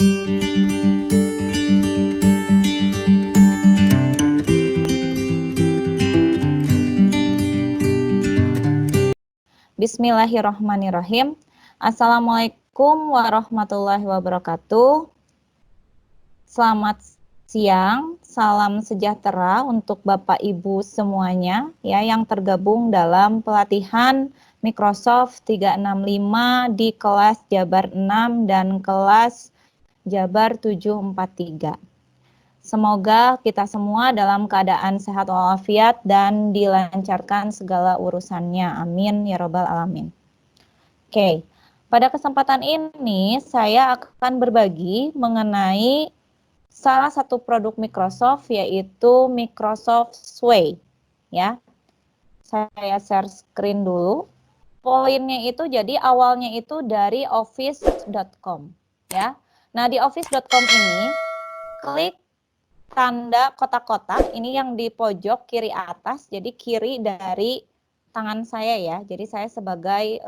Bismillahirrahmanirrahim. Assalamualaikum warahmatullahi wabarakatuh. Selamat siang, salam sejahtera untuk Bapak Ibu semuanya ya yang tergabung dalam pelatihan Microsoft 365 di kelas Jabar 6 dan kelas Jabar 743. Semoga kita semua dalam keadaan sehat walafiat dan dilancarkan segala urusannya. Amin ya robbal alamin. Oke, pada kesempatan ini saya akan berbagi mengenai salah satu produk Microsoft yaitu Microsoft Sway. Ya, saya share screen dulu. Poinnya itu jadi awalnya itu dari office.com. Ya, nah di office.com ini klik tanda kotak-kotak ini yang di pojok kiri atas, jadi kiri dari tangan saya ya. Jadi saya sebagai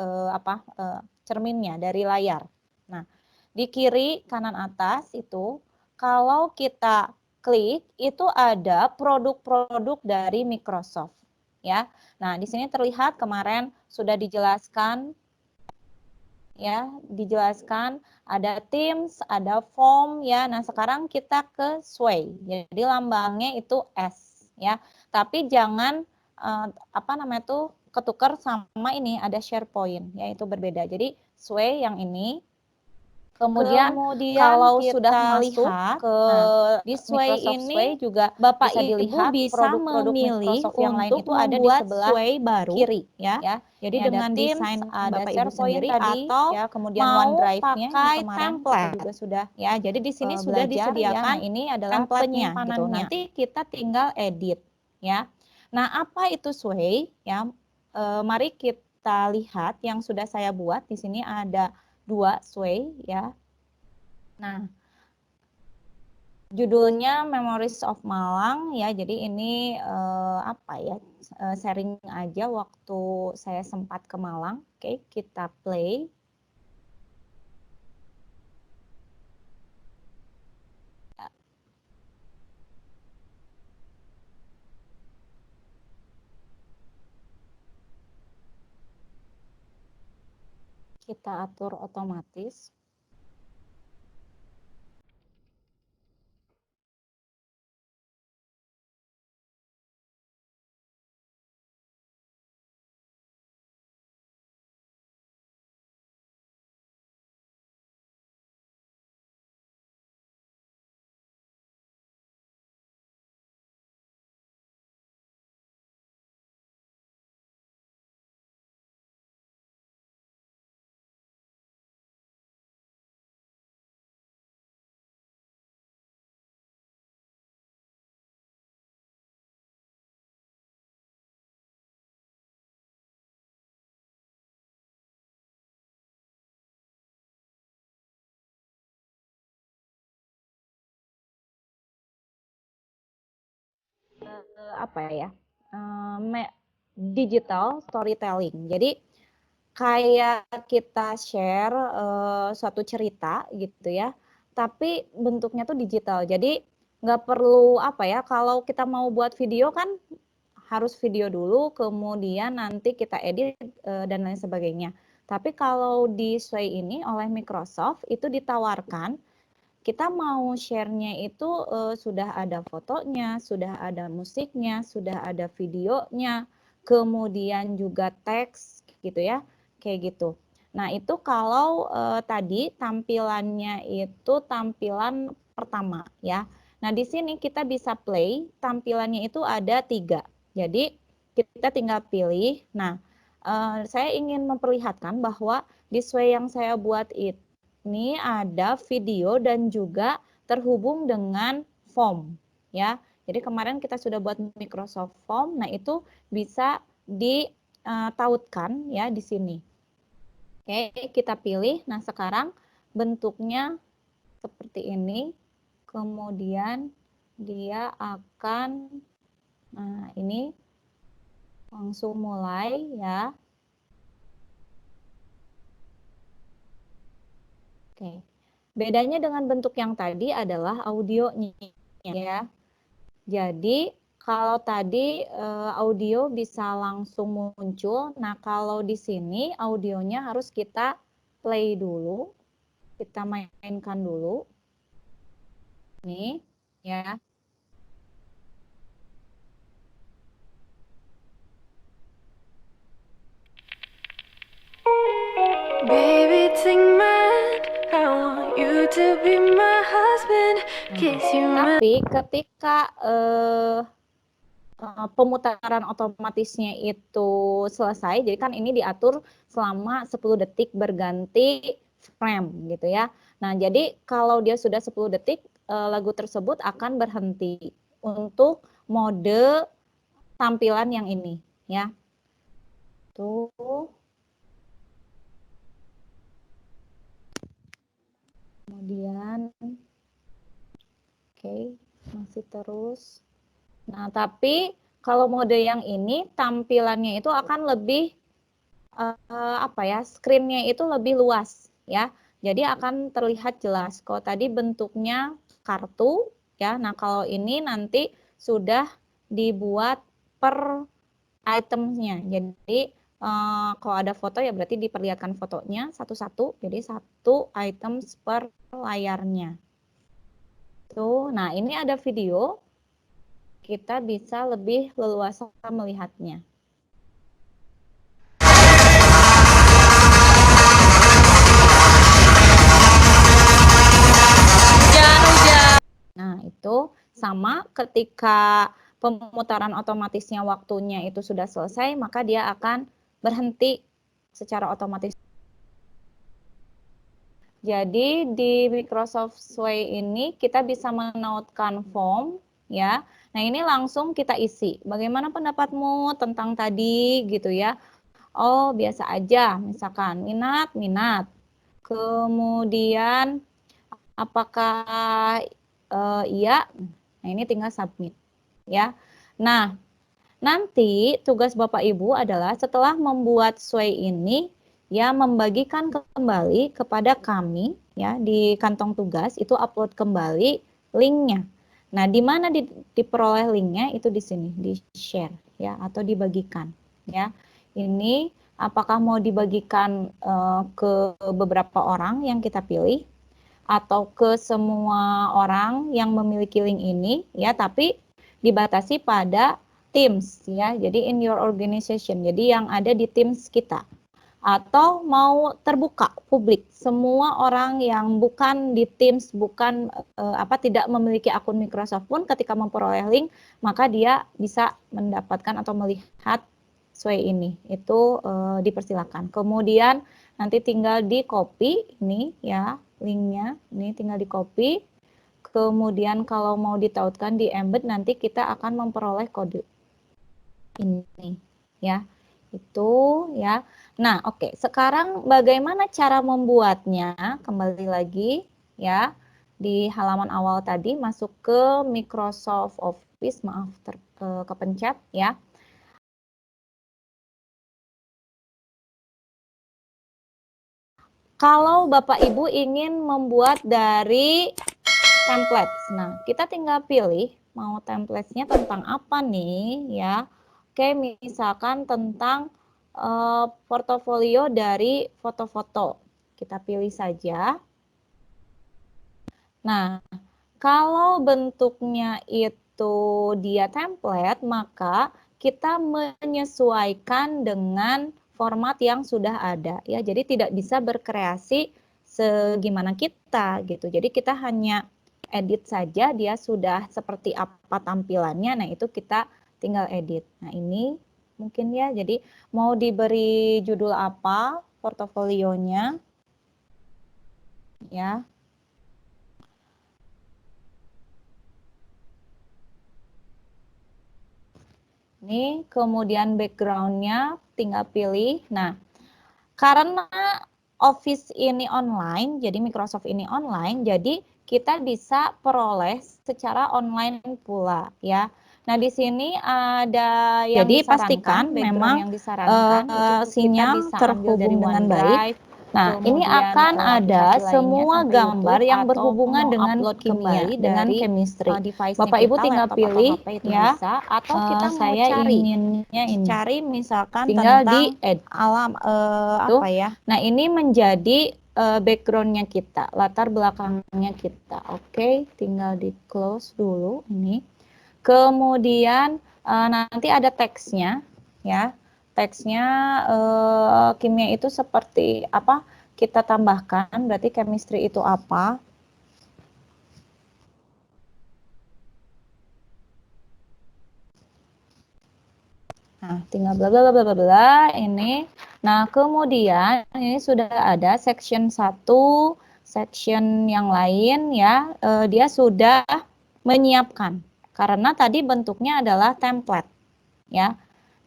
cerminnya dari layar. Nah, di kiri kanan atas itu kalau kita klik itu ada produk-produk dari Microsoft ya. Nah, di sini terlihat kemarin sudah dijelaskan ya, ada Teams, ada Form ya. Nah, sekarang kita ke Sway. Jadi lambangnya itu S ya. Tapi jangan ketukar sama ini ada SharePoint ya, itu berbeda. Jadi Sway yang ini. Kemudian kalau sudah masuk ke di Sway ini juga Bapak Ibu bisa memilih yang lain itu ada di sebelah Sway baru kiri ya. Jadi ini dengan desain Bapak Ibu sendiri tadi atau ya, kemudian OneDrive-nya pakai template juga sudah ya. Jadi di sini sudah disediakan ya, ini adalah penyimpanannya gitu. Nanti kita tinggal edit ya. Nah, apa itu Sway ya? Mari kita lihat yang sudah saya buat. Di sini ada 2 Sway ya. Nah, judulnya Memories of Malang ya. Jadi ini sharing aja waktu saya sempat ke Malang. Oke, kita play. Kita atur otomatis. Digital storytelling. Jadi kayak kita share suatu cerita gitu ya, tapi bentuknya tuh digital. Jadi nggak perlu kalau kita mau buat video kan harus video dulu, kemudian nanti kita edit dan lain sebagainya. Tapi kalau di Sway ini oleh Microsoft itu ditawarkan kita mau share-nya itu sudah ada fotonya, sudah ada musiknya, sudah ada videonya, kemudian juga teks gitu ya, kayak gitu. Nah itu kalau tadi tampilannya itu tampilan pertama ya. Nah di sini kita bisa play, tampilannya itu ada 3. Jadi kita tinggal pilih. Nah saya ingin memperlihatkan bahwa display yang saya buat itu ini ada video dan juga terhubung dengan form ya. Jadi kemarin kita sudah buat Microsoft Form, nah itu bisa ditautkan ya di sini. Oke, kita pilih. Nah, sekarang bentuknya seperti ini. Kemudian dia akan ini langsung mulai ya. Oke. Bedanya dengan bentuk yang tadi adalah audionya ya. Jadi kalau tadi audio bisa langsung muncul, nah kalau di sini audionya harus kita play dulu, kita mainkan dulu. Nih, ya. Baby, take my hand. I want you to be my husband. Kiss you. Tapi ketika pemutaran otomatisnya itu selesai, jadi kan ini diatur selama 10 detik berganti frame gitu ya. Nah, jadi kalau dia sudah 10 detik, lagu tersebut akan berhenti untuk mode tampilan yang ini ya. Tuh. Kemudian oke, masih terus. Nah, tapi kalau mode yang ini tampilannya itu akan lebih apa ya, screen-nya itu lebih luas ya. Jadi akan terlihat jelas. Kalau tadi bentuknya kartu ya. Nah, kalau ini nanti sudah dibuat per itemnya. Jadi kalau ada foto ya berarti diperlihatkan fotonya satu-satu. Jadi satu item per layarnya. Tuh, nah ini ada video. Kita bisa lebih leluasa melihatnya. Nah, itu sama ketika pemutaran otomatisnya waktunya itu sudah selesai, maka dia akan berhenti secara otomatis. Jadi di Microsoft Sway ini kita bisa menautkan form ya. Nah, ini langsung kita isi. Bagaimana pendapatmu tentang tadi gitu ya? Oh, biasa aja, misalkan minat. Kemudian apakah iya? Nah, ini tinggal submit ya. Nah, nanti tugas Bapak Ibu adalah setelah membuat Sway ini ya membagikan kembali kepada kami ya di kantong tugas, itu upload kembali linknya. Nah, di mana diperoleh linknya itu di sini, di share ya atau dibagikan ya. Ini apakah mau dibagikan ke beberapa orang yang kita pilih atau ke semua orang yang memiliki link ini ya, tapi dibatasi pada Teams ya. Jadi in your organization. Jadi yang ada di Teams kita. Atau mau terbuka publik, semua orang yang bukan di Teams, bukan tidak memiliki akun Microsoft pun ketika memperoleh link, maka dia bisa mendapatkan atau melihat Sway ini. Itu dipersilakan. Kemudian nanti tinggal di copy ini ya, linknya ini tinggal di copy. Kemudian kalau mau ditautkan di embed, nanti kita akan memperoleh kode ini ya, itu ya. Nah, oke, sekarang bagaimana cara membuatnya? Kembali lagi ya di halaman awal tadi, masuk ke Microsoft Office, maaf kepencet ya. Kalau Bapak Ibu ingin membuat dari templates, nah kita tinggal pilih mau template-nya tentang apa nih ya. Oke, misalkan tentang portofolio dari foto-foto. Kita pilih saja. Nah, kalau bentuknya itu dia template, maka kita menyesuaikan dengan format yang sudah ada ya. Jadi tidak bisa berkreasi segimana kita gitu. Jadi kita hanya edit saja, dia sudah seperti apa tampilannya. Nah, itu kita tinggal edit. Nah, ini mungkin ya. Jadi mau diberi judul apa portofolionya ya. Ini kemudian backgroundnya tinggal pilih. Nah, karena Office ini online, jadi Microsoft ini online, jadi kita bisa peroleh secara online pula ya. Nah, di sini ada yang jadi pastikan memang yang disarankan itu sinyal terhubung dengan baik Nah, ini akan ada semua gambar yang berhubungan dengan kimia, dengan chemistry. Bapak Ibu tinggal pilih ya, atau kita mau inginnya ini. Cari misalkan Tinggal tentang di add. alam Tuh. apa ya? Nah, ini menjadi backgroundnya kita, latar belakangnya kita. Oke, tinggal di close dulu ini. Kemudian nanti ada teksnya, ya. Teksnya kimia itu seperti apa? Kita tambahkan, berarti chemistry itu apa? Nah, tinggal bla bla bla bla bla ini. Nah, kemudian ini sudah ada section 1, section yang lain ya. Dia sudah menyiapkan karena tadi bentuknya adalah template ya.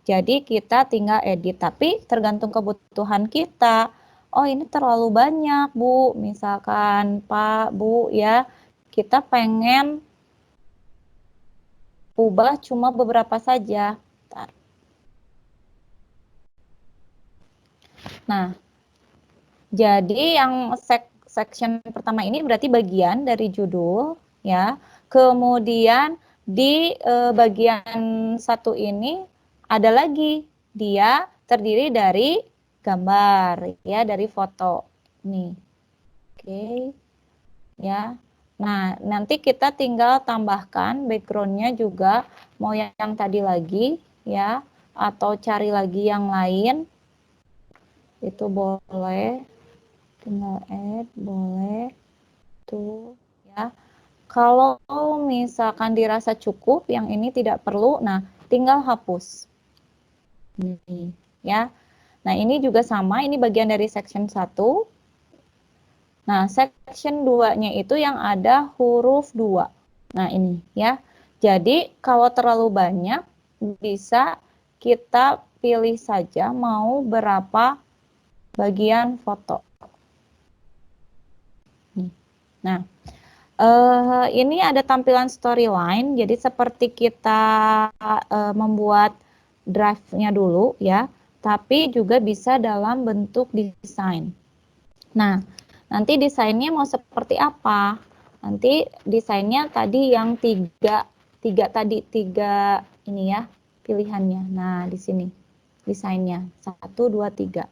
Jadi kita tinggal edit, tapi tergantung kebutuhan kita. Oh, ini terlalu banyak, Bu. Misalkan Pak, Bu ya, kita pengen ubah cuma beberapa saja. Bentar. Nah, jadi yang section pertama ini berarti bagian dari judul ya. Kemudian di bagian satu ini ada lagi, dia terdiri dari gambar ya, dari foto nih. Oke. Ya. Nah, nanti kita tinggal tambahkan backgroundnya juga, mau yang tadi lagi ya, atau cari lagi yang lain itu boleh, tinggal add, boleh tuh ya. Kalau misalkan dirasa cukup, yang ini tidak perlu, nah tinggal hapus. Nih, ya. Nah, ini juga sama, ini bagian dari section 1. Nah, section 2-nya itu yang ada huruf 2. Nah, ini ya. Jadi, kalau terlalu banyak, bisa kita pilih saja mau berapa bagian foto. Nah, ini ada tampilan storyline, jadi seperti kita membuat draft-nya dulu ya, tapi juga bisa dalam bentuk desain. Nah, nanti desainnya mau seperti apa? Nanti desainnya tadi yang tiga ini ya pilihannya. Nah, di sini desainnya 1, 2, 3.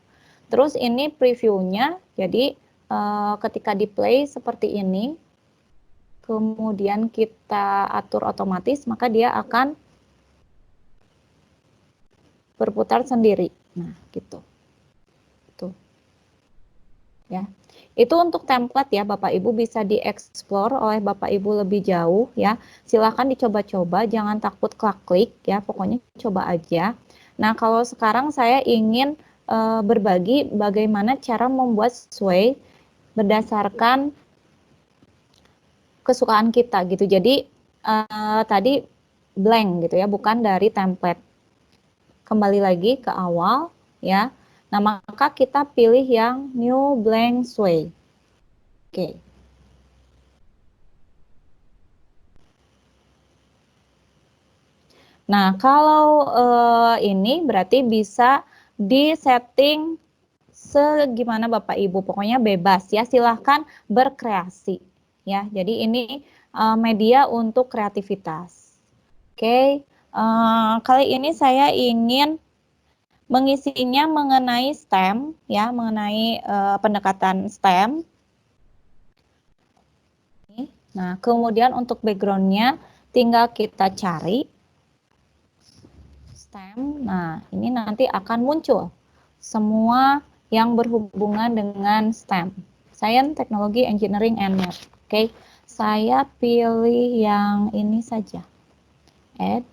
Terus ini previewnya, jadi ketika di play seperti ini, kemudian kita atur otomatis, maka dia akan berputar sendiri. Nah, gitu. Tuh. Ya. Itu untuk template ya, Bapak Ibu bisa dieksplor oleh Bapak Ibu lebih jauh ya. Silahkan dicoba-coba, jangan takut klik ya, pokoknya coba aja. Nah, kalau sekarang saya ingin berbagi bagaimana cara membuat sway berdasarkan kesukaan kita gitu. Jadi tadi blank gitu ya, bukan dari template. Kembali lagi ke awal ya. Nah, maka kita pilih yang new blank sway. Oke. Nah, kalau ini berarti bisa disetting segimana Bapak Ibu, pokoknya bebas ya, silahkan berkreasi ya. Jadi ini media untuk kreativitas. Oke, kali ini saya ingin mengisinya mengenai STEM ya, mengenai pendekatan STEM. Nah, kemudian untuk backgroundnya tinggal kita cari STEM. Nah, ini nanti akan muncul semua yang berhubungan dengan STEM. Science, Technology, Engineering, and Math. Oke, saya pilih yang ini saja. Add.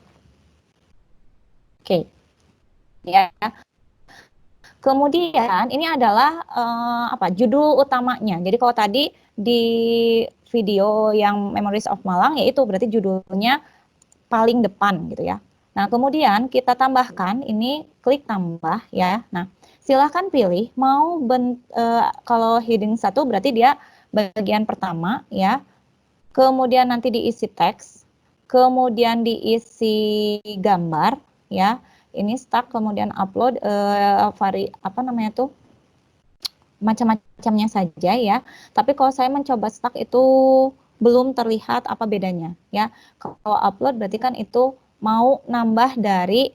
Oke. Ya. Kemudian ini adalah judul utamanya. Jadi kalau tadi di video yang Memories of Malang yaitu berarti judulnya paling depan gitu ya. Nah, kemudian kita tambahkan ini, klik tambah ya. Nah, silahkan pilih mau kalau heading 1 berarti dia bagian pertama ya. Kemudian nanti diisi teks, kemudian diisi gambar ya. Ini start, kemudian upload macam-macamnya saja ya. Tapi kalau saya mencoba stuck itu belum terlihat apa bedanya ya. Kalau upload berarti kan itu mau nambah dari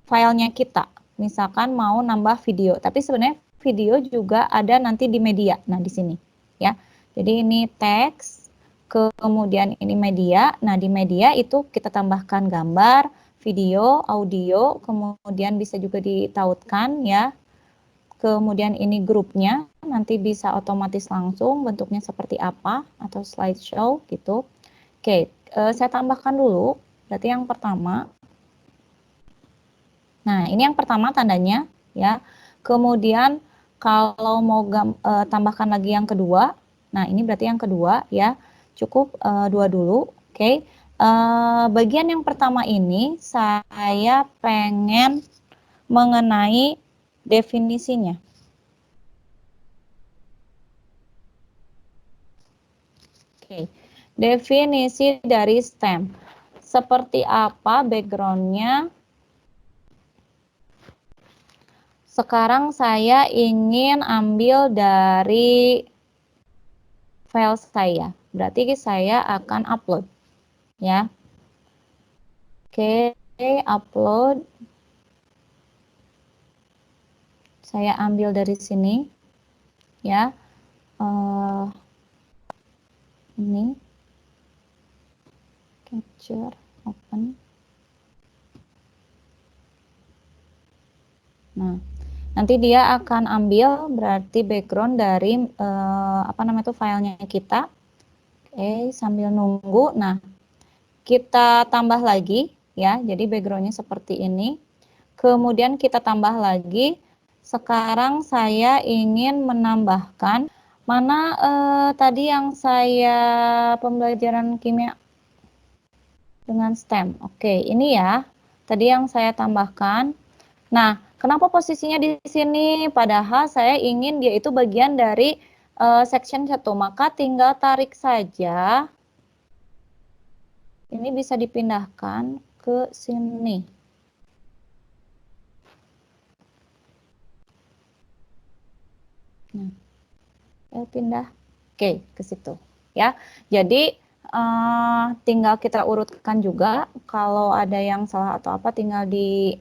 filenya kita. Misalkan mau nambah video, tapi sebenarnya video juga ada nanti di media. Nah, di sini ya. Jadi ini teks, kemudian ini media. Nah, di media itu kita tambahkan gambar, video, audio, kemudian bisa juga ditautkan ya. Kemudian ini grupnya, nanti bisa otomatis langsung bentuknya seperti apa atau slideshow gitu. Oke, saya tambahkan dulu. Berarti yang pertama. Nah, ini yang pertama tandanya ya. Kemudian kalau mau tambahkan lagi yang kedua. Nah, ini berarti yang kedua ya. Cukup dua dulu. Oke. Bagian yang pertama ini saya pengen mengenai definisinya. Oke. Definisi dari STEM. Seperti apa backgroundnya? Sekarang saya ingin ambil dari file saya. Berarti saya akan upload ya. Oke, upload. Saya ambil dari sini ya. Ini capture, open. Nah, nanti dia akan ambil berarti background dari apa namanya itu filenya kita. Oke, sambil nunggu. Nah, kita tambah lagi ya. Jadi backgroundnya seperti ini. Kemudian kita tambah lagi. Sekarang saya ingin menambahkan mana tadi yang saya pembelajaran kimia dengan STEM. Oke, ini ya. Tadi yang saya tambahkan. Nah, kenapa posisinya di sini? Padahal saya ingin dia itu bagian dari section 1. Maka tinggal tarik saja. Ini bisa dipindahkan ke sini. Nah, saya pindah. Oke, ke situ. Ya, jadi tinggal kita urutkan juga. Kalau ada yang salah atau apa, tinggal di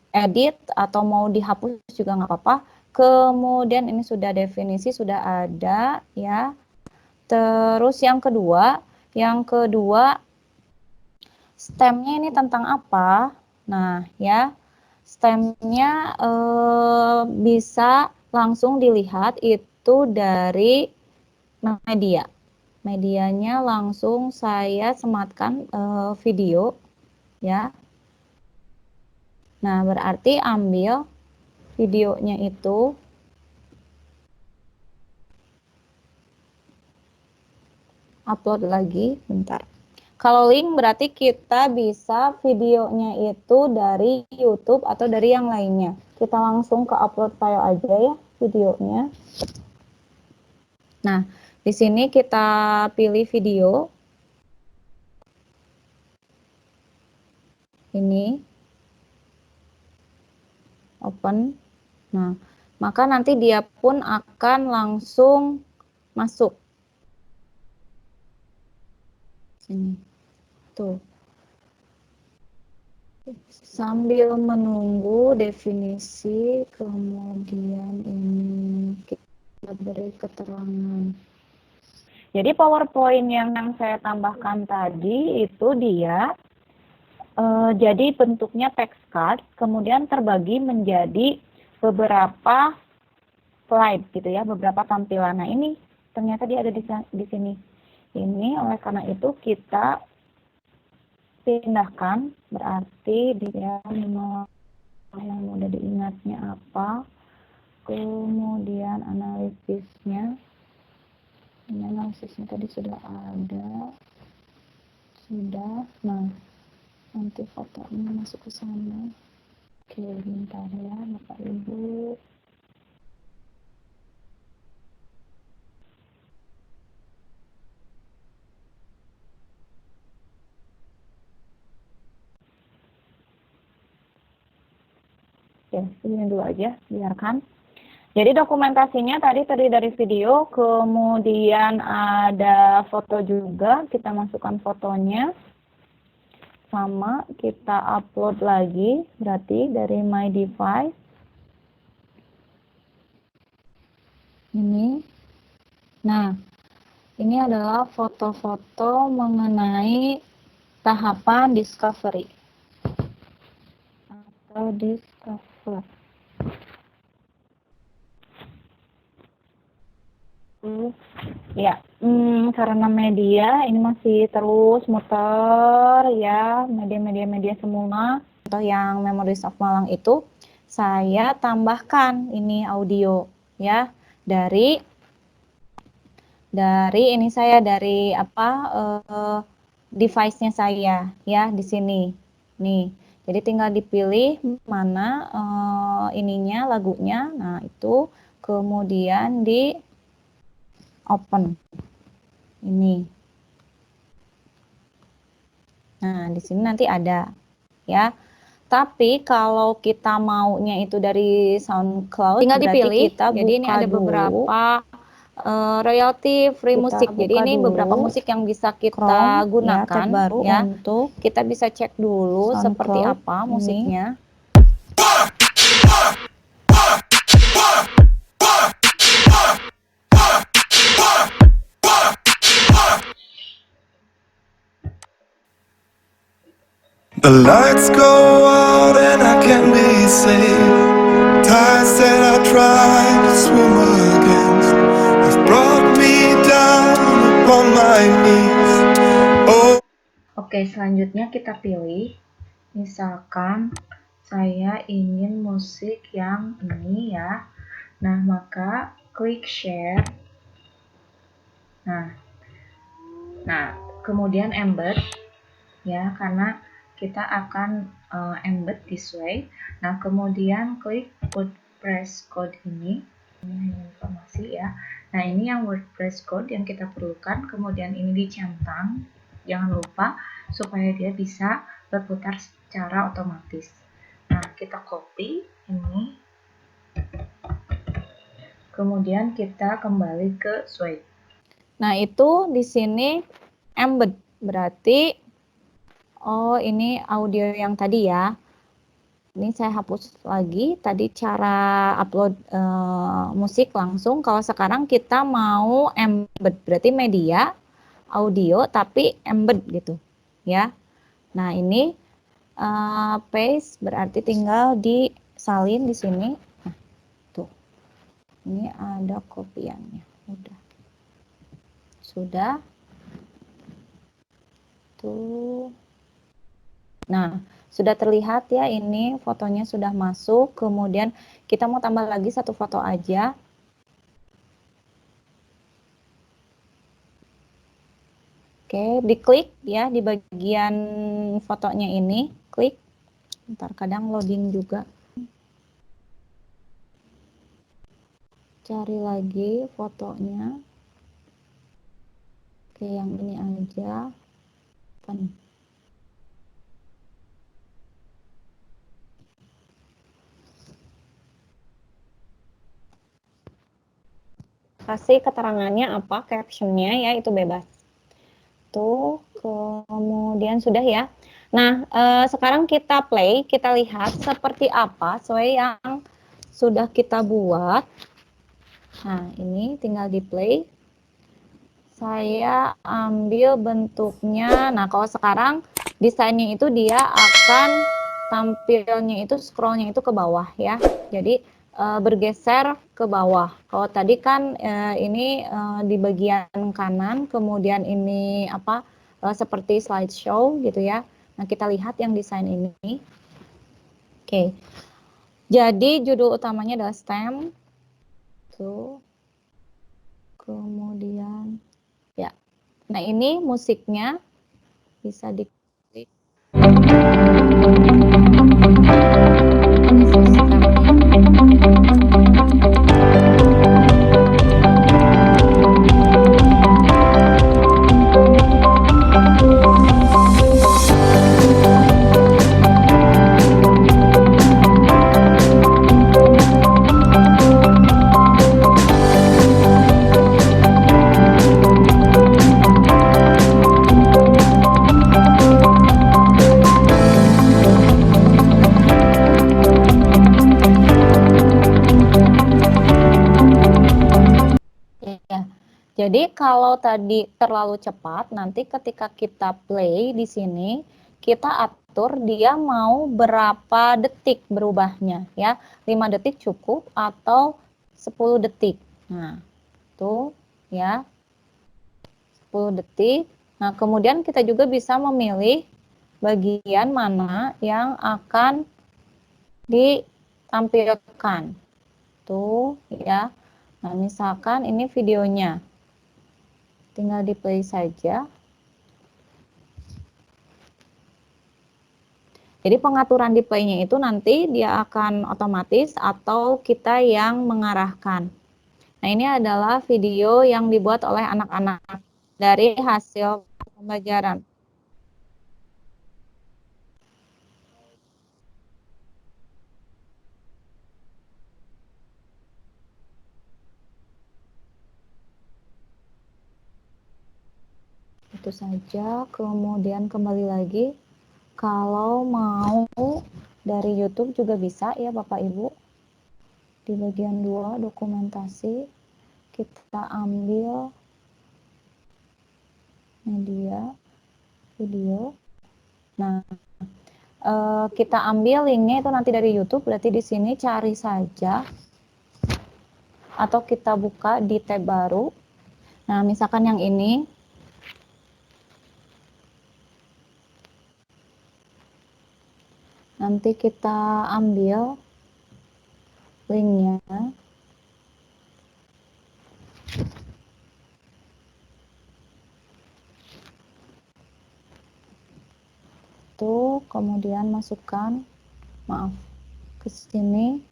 edit atau mau dihapus juga nggak apa-apa. Kemudian ini sudah definisi sudah ada ya. Terus yang kedua STEM-nya ini tentang apa? Nah ya, STEM-nya bisa langsung dilihat itu dari media. Medianya langsung saya sematkan video ya. Nah, berarti ambil videonya itu, upload lagi, bentar. Kalau link berarti kita bisa videonya itu dari YouTube atau dari yang lainnya. Kita langsung ke upload file aja ya videonya. Nah, di sini kita pilih video. Ini. Open. Nah, maka nanti dia pun akan langsung masuk. Sini. Tuh. Sambil menunggu definisi, kemudian ini kita beri keterangan. Jadi PowerPoint yang saya tambahkan tadi itu dia jadi bentuknya text card, kemudian terbagi menjadi beberapa slide gitu ya, beberapa tampilan. Nah ini ternyata dia ada di sini. Ini oleh karena itu kita pindahkan, berarti dia yang mudah diingatnya apa, kemudian analisisnya tadi sudah ada, nah nanti fotonya masuk ke sana. Oke, bentar ya Bapak Ibu. Ya, ini dulu aja, biarkan. Jadi dokumentasinya tadi terdiri dari video, kemudian ada foto juga, kita masukkan fotonya. Sama, kita upload lagi, berarti dari My Device. Ini. Nah, ini adalah foto-foto mengenai tahapan discovery. Atau discover. Ya, karena media ini masih terus muter ya, media-media semua. Contoh yang Memories of Malang itu saya tambahkan ini audio ya dari ini saya dari device-nya saya ya di sini. Nih. Jadi tinggal dipilih mana ininya lagunya. Nah, itu kemudian di open ini. Nah, di sini nanti ada ya. Tapi kalau kita maunya itu dari SoundCloud, tinggal dipilih. Kita jadi ini ada beberapa royalty free musik. Jadi ini beberapa musik yang bisa kita gunakan ya, baru ya. Untuk kita bisa cek dulu SoundCloud seperti apa musiknya. The lights go out and I can't be saved. Tides that I tried to swim against have brought me down upon my knees. Oh. Oke, selanjutnya kita pilih. Misalkan saya ingin musik yang ini ya. Nah, maka klik share. Nah, kemudian embed ya, karena kita akan embed this way. Nah, kemudian klik WordPress code ini informasi ya. Nah, ini yang WordPress code yang kita perlukan. Kemudian ini dicentang, jangan lupa supaya dia bisa berputar secara otomatis. Nah, kita copy ini. Kemudian kita kembali ke swipe. Nah, itu di sini embed, berarti oh, ini audio yang tadi ya. Ini saya hapus lagi. Tadi cara upload musik langsung. Kalau sekarang kita mau embed, berarti media, audio, tapi embed gitu. Ya. Nah, ini paste, berarti tinggal disalin di sini. Nah, tuh. Ini ada kopiannya. Sudah. Tuh. Nah, sudah terlihat ya, ini fotonya sudah masuk. Kemudian kita mau tambah lagi satu foto aja. Oke, diklik ya di bagian fotonya ini, klik. Ntar kadang loading juga. Cari lagi fotonya. Oke, yang ini aja. Apa nih? Kasih keterangannya apa, captionnya ya, itu bebas. Tuh, kemudian sudah ya. Nah, sekarang kita play, kita lihat seperti apa sesuai yang sudah kita buat. Nah, ini tinggal di play. Saya ambil bentuknya. Nah, kalau sekarang desainnya itu dia akan tampilnya itu scrollnya itu ke bawah ya. Jadi bergeser ke bawah. Kalau tadi kan ini di bagian kanan, kemudian ini seperti slideshow gitu ya. Nah, kita lihat yang desain ini. Oke. Jadi judul utamanya adalah STEM. Tuh. Kemudian ya. Nah, ini musiknya bisa diklik. Ini sistemnya. Jadi kalau tadi terlalu cepat, nanti ketika kita play di sini, kita atur dia mau berapa detik berubahnya ya. 5 detik cukup atau 10 detik. Nah, tuh ya. 10 detik. Nah, kemudian kita juga bisa memilih bagian mana yang akan ditampilkan. Tuh ya. Nah, misalkan ini videonya. Tinggal di play saja. Jadi pengaturan di play-nya itu nanti dia akan otomatis atau kita yang mengarahkan. Nah, ini adalah video yang dibuat oleh anak-anak dari hasil pembelajaran. Itu saja, kemudian kembali lagi. Kalau mau dari YouTube juga bisa ya Bapak Ibu. Di bagian 2 dokumentasi kita ambil media video. Nah, kita ambil linknya itu nanti dari YouTube, berarti di sini cari saja atau kita buka di tab baru. Nah, misalkan yang ini. Nanti kita ambil linknya. Tuh, kemudian masukkan, maaf, ke sini.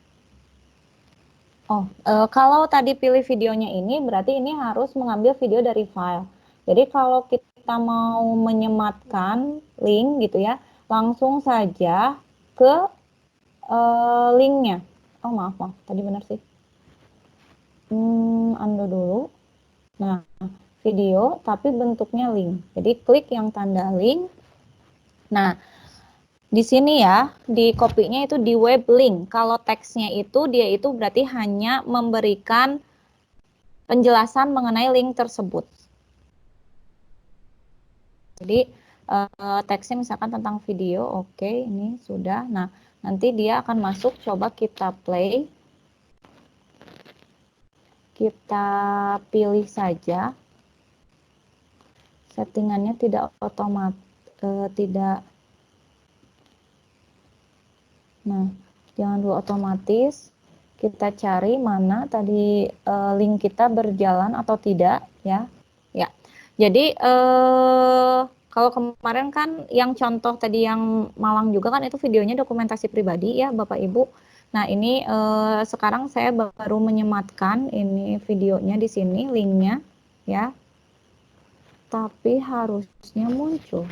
Oh, kalau tadi pilih videonya ini, berarti ini harus mengambil video dari file. Jadi kalau kita mau menyematkan link gitu ya, langsung saja ke linknya. Oh maaf, tadi benar sih. Undo dulu. Nah, video tapi bentuknya link. Jadi klik yang tanda link. Nah, di sini ya, di kopinya itu di web link. Kalau teksnya itu dia itu berarti hanya memberikan penjelasan mengenai link tersebut. Jadi teksnya misalkan tentang video, oke, ini sudah. Nah, nanti dia akan masuk, coba kita play. Kita pilih saja. Settingannya tidak otomatis, tidak. Nah, jangan dulu otomatis. Kita cari mana tadi link kita berjalan atau tidak ya. Ya. Jadi kalau kemarin kan yang contoh tadi yang Malang juga kan itu videonya dokumentasi pribadi ya Bapak Ibu. Nah, ini sekarang saya baru menyematkan ini videonya di sini linknya ya. Tapi harusnya muncul.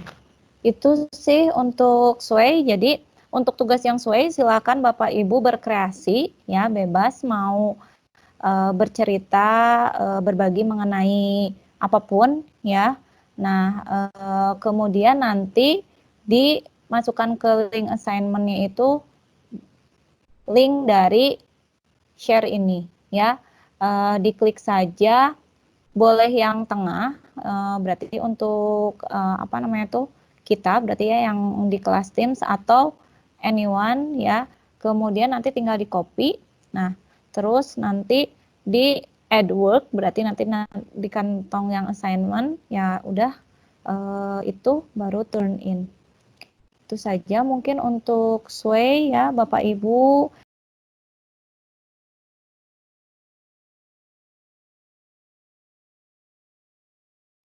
Itu sih untuk Sway. Jadi untuk tugas yang Sway silakan Bapak Ibu berkreasi ya, bebas mau bercerita, berbagi mengenai apapun ya. Nah, kemudian nanti dimasukkan ke link assignment-nya itu link dari share ini ya. Diklik saja, boleh yang tengah, berarti untuk apa namanya tuh kita berarti ya yang di kelas Teams atau anyone ya. Kemudian nanti tinggal di copy. Nah, terus nanti di add work berarti nanti di kantong yang assignment ya udah itu baru turn in. Itu saja mungkin untuk Sway ya Bapak Ibu.